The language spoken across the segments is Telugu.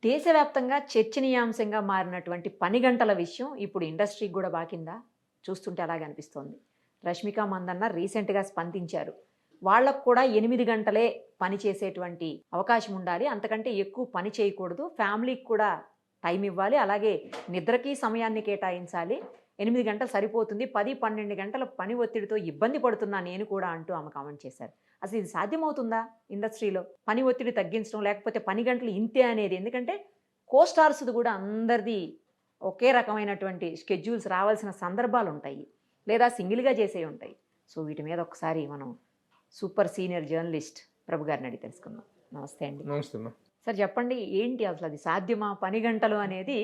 దేశవ్యాప్తంగా చర్చనీయాంశంగా మారినటువంటి పని గంటల విషయం ఇప్పుడు ఇండస్ట్రీకి కూడా బాకిందా? చూస్తుంటే అలాగే అనిపిస్తోంది. రష్మిక మందన్న రీసెంట్‌గా స్పందించారు. వాళ్ళకు కూడా 8 గంటలే పని చేసేటువంటి అవకాశం ఉండాలి. అంతకంటే ఎక్కువ పని చేయకూడదు. ఫ్యామిలీకి కూడా టైం ఇవ్వాలి. అలాగే నిద్రకి సమయాన్ని కేటాయించాలి. 8 గంటలు సరిపోతుంది. 10, 12 గంటల పని ఒత్తిడితో ఇబ్బంది పడుతున్నా నేను కూడా అంటూ ఆమె కామెంట్ చేశారు. అసలు ఇది సాధ్యమవుతుందా ఇండస్ట్రీలో? పని ఒత్తిడి తగ్గించడం, లేకపోతే పని గంటలు ఇంతే అనేది. ఎందుకంటే కో స్టార్స్‌ది కూడా అందరిది ఒకే రకమైనటువంటి షెడ్యూల్స్ రావాల్సిన సందర్భాలుంటాయి. లేదా సింగిల్‌గా చేసేవి ఉంటాయి. సో వీటి మీద ఒకసారి మనం సూపర్ సీనియర్ జర్నలిస్ట్ ప్రభు గారిని అడిగి తెలుసుకుందాం. నమస్తే అండి. నమస్తే అమ్మా. సార్ చెప్పండి, ఏంటి అసలు అది సాధ్యమా? పని గంటలు అనేది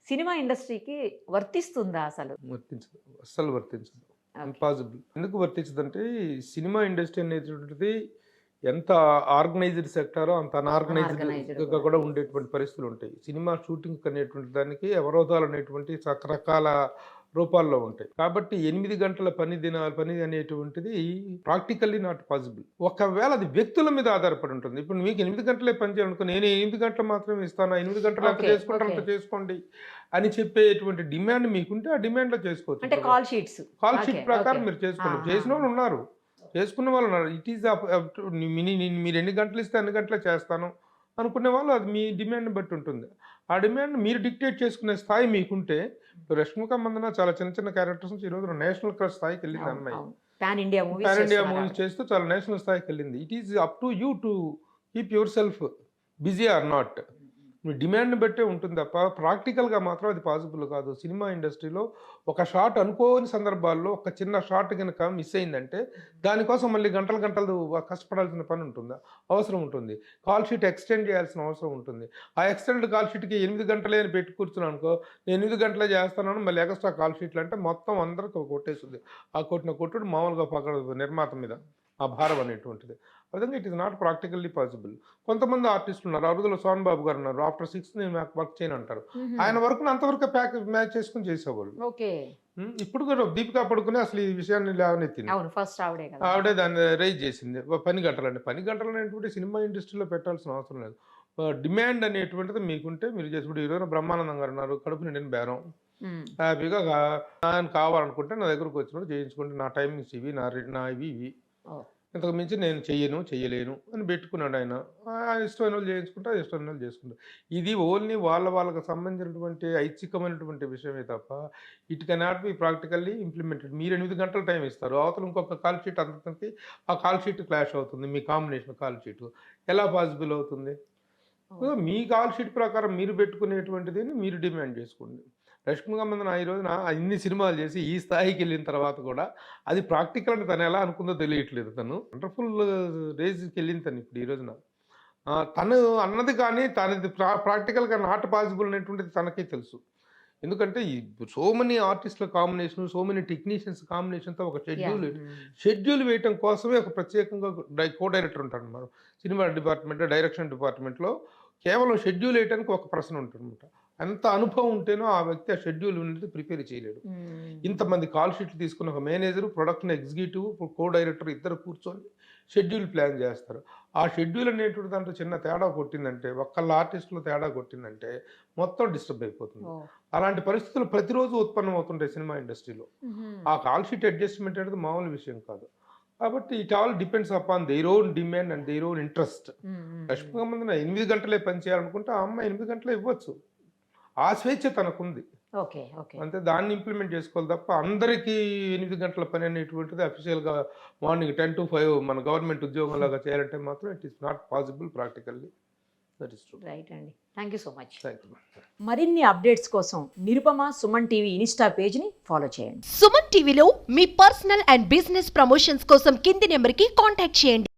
సినిమా ఇండస్ట్రీకి వర్తిస్తుందా అసలు? వర్తించదు, అస్సలు వర్తించదు, ఇంపాసిబుల్. ఎందుకు వర్తించదంటే సినిమా ఇండస్ట్రీ అనేటువంటిది ఎంత ఆర్గనైజ్డ్ సెక్టారో అంత అన్ఆర్గనైజ్డ్గా కూడా ఉండేటువంటి పరిస్థితులు ఉంటాయి. సినిమా షూటింగ్ అనేటువంటి దానికి అవరోధాలు అనేటువంటి రకరకాల రూపాల్లో ఉంటాయి. కాబట్టి 8 గంటల పని అనేటువంటిది ప్రాక్టికల్లీ నాట్ పాసిబుల్. ఒకవేళ అది వ్యక్తుల మీద ఆధారపడి ఉంటుంది. ఇప్పుడు మీకు 8 గంటలే పని చేయాలనుకో, నేను 8 గంటలు మాత్రమే ఇస్తాను, 8 గంటలు ఎంత చేసుకుంటారు అంత చేసుకోండి అని చెప్పేటువంటి డిమాండ్ మీకుంటే ఆ డిమాండ్లో చేసుకోవచ్చు. అంటే కాల్ షీట్ ప్రకారం మీరు చేసుకోండి. చేసిన వాళ్ళు ఉన్నారు, చేసుకున్న వాళ్ళు ఉన్నారు. ఇట్ ఈస్ మీరు ఎన్ని గంటలు ఇస్తే అన్ని గంటలే చేస్తాను అనుకునే వాళ్ళు అది మీ డిమాండ్ని బట్టి ఉంటుంది. ఆ డిమాండ్ మీరు డిక్టేట్ చేసుకునే స్థాయి మీకుంటే, రష్మిక మందన చాలా చిన్న చిన్న క్యారెక్టర్స్ నుంచి ఈరోజు నేషనల్ క్రష్ స్థాయికి వెళ్ళింది అమ్మాయి. పాన్ ఇండియా మూవీస్ చేస్తూ చాలా నేషనల్ స్థాయికి వెళ్ళింది. It is up to you to keep yourself busy or not. మీ డిమాండ్ని బట్టే ఉంటుంది తప్ప ప్రాక్టికల్గా మాత్రం అది పాసిబుల్ కాదు. సినిమా ఇండస్ట్రీలో ఒక షాట్ అనుకోని సందర్భాల్లో ఒక చిన్న షాట్ కనుక మిస్ అయిందంటే దానికోసం మళ్ళీ గంటలు కష్టపడాల్సిన పని ఉంటుందా? అవసరం ఉంటుంది. కాల్ షీట్ ఎక్స్టెండ్ చేయాల్సిన అవసరం ఉంటుంది. ఆ ఎక్స్టెండ్ కాల్ షీట్కి 8 గంటలే అని పెట్టి కూర్చున్నాను అనుకో, నేను 8 గంటలే చేస్తాను మళ్ళీ ఎక్స్ట్రా కాల్ షీట్లు అంటే మొత్తం అందరికి కొట్టేస్తుంది. ఆ కొట్టుడు మామూలుగా పక్కన నిర్మాత మీద ఆ భారం అనేటువంటిది. విధంగా it is not practically possible. కొంతమంది ఆర్టిస్టులు ఉన్నారు, అరుదులో సోన్ బాబు గారు ఉన్నారు, ఆఫ్టర్ 6 నేను వర్క్ చేయను అంటారు. ఆయన వర్క్ను అంతవరకు మ్యాచ్ చేసుకుని చేసేవాళ్ళు. ఇప్పుడు కూడా దీపికా పడుకుని అసలు ఈ విషయాన్ని లేవనెత్తింది. ఆవిడే దాన్ని రైజ్ చేసింది. పని గంటలు అనేటువంటి సినిమా ఇండస్ట్రీలో పెట్టాల్సిన అవసరం లేదు. డిమాండ్ అనేటువంటిది మీకుంటే మీరు చేసుకుంటే. ఈరోజు బ్రహ్మానందం గారు ఉన్నారు, కడుపు నిండిన బేరం, హ్యాపీగా ఆయన కావాలనుకుంటే నా దగ్గరకు వచ్చినప్పుడు చేయించుకుంటే నా టైమింగ్స్ ఇవి, నా ఇవి ఇంతకు మించి నేను చెయ్యలేను అని పెట్టుకున్నాడు ఆయన. ఇష్టమైన వాళ్ళు చేయించుకుంటే ఇష్టమైన వాళ్ళు చేసుకుంటారు. ఇది ఓన్లీ వాళ్ళకు సంబంధించినటువంటి ఐచ్ఛికమైనటువంటి విషయమే తప్ప it cannot be practically implemented. మీరు 8 గంటల టైం ఇస్తారు, అవతల ఇంకొక కాల్ షీట్ అంతకి ఆ కాల్ షీట్ క్లాష్ అవుతుంది. మీ కాంబినేషన్ కాల్ షీట్ ఎలా పాసిబుల్ అవుతుంది? మీ కాల్ షీట్ ప్రకారం మీరు పెట్టుకునేటువంటిది మీరు డిమాండ్ చేసుకోండి. రష్మిక మందన ఈ రోజున ఇన్ని సినిమాలు చేసి ఈ స్థాయికి వెళ్ళిన తర్వాత కూడా అది ప్రాక్టికల్ అని తను ఎలా అనుకుందో తెలియట్లేదు. తను వండర్ఫుల్ రేంజ్కి వెళ్ళింది తను ఇప్పుడు ఈ రోజున. తను అన్నది కానీ తనది ప్రాక్టికల్గా నాట్ పాసిబుల్ అనేటువంటిది తనకే తెలుసు. ఎందుకంటే ఈ సో మెనీ ఆర్టిస్టుల కాంబినేషన్, సో మెనీ టెక్నీషియన్స్ కాంబినేషన్తో ఒక షెడ్యూల్ వేయటం కోసమే ఒక ప్రత్యేకంగా కో డైరెక్టర్ ఉంటాడు అన్నమాట. సినిమా డిపార్ట్మెంట్, డైరెక్షన్ డిపార్ట్మెంట్లో కేవలం షెడ్యూల్ వేయడానికి ఒక పర్సన్ ఉంటుందన్నమాట. ఎంత అనుభవం ఉంటేనో ఆ వ్యక్తి ఆ షెడ్యూల్ అనేది ప్రిపేర్ చేయలేడు. ఇంతమంది కాల్ షీట్లు తీసుకున్న ఒక manager, production executive, co director ఇద్దరు కూర్చొని షెడ్యూల్ ప్లాన్ చేస్తారు. ఆ షెడ్యూల్ అనేటువంటి దాంట్లో చిన్న తేడా కొట్టిందంటే, ఒక్కళ్ళ ఆర్టిస్టులో తేడా కొట్టిందంటే మొత్తం డిస్టర్బ్ అయిపోతుంది. అలాంటి పరిస్థితులు ప్రతిరోజు ఉత్పన్నం అవుతుంటాయి సినిమా ఇండస్ట్రీలో. ఆ కాల్ షీట్ అడ్జస్ట్మెంట్ అనేది మామూలు విషయం కాదు. కాబట్టి it all depends upon their own demand and their own interest. Rashmika Mandanna 8 గంటలే పని చేయాలనుకుంటే ఆ అమ్మాయి 8 గంటలే ఇవ్వచ్చు. ఆ స్వేచ్ఛ తనకుంది. అంతే, దాన్ని ఇంప్లిమెంట్ చేసుకోవాలి తప్ప అందరికీ 8 గంటల పని అనేటువంటిది అఫీషియల్గా మార్నింగ్ 10 to 5 మన గవర్నమెంట్ ఉద్యోగంలాగా చేయాలంటే మాత్రం it is not possible practically. That is true. Right అండి, thank you so much. Thank you. మరిన్ని అప్డేట్స్ కోసం నిరుపమ సుమన్ టీవీ ఇన్స్టా పేజ్ని ఫాలో చేయండి. సుమన్ టీవీలో మీ పర్సనల్ అండ్ బిజినెస్ ప్రమోషన్స్ కోసం కింది నెంబర్కి కాంటాక్ట్ చేయండి.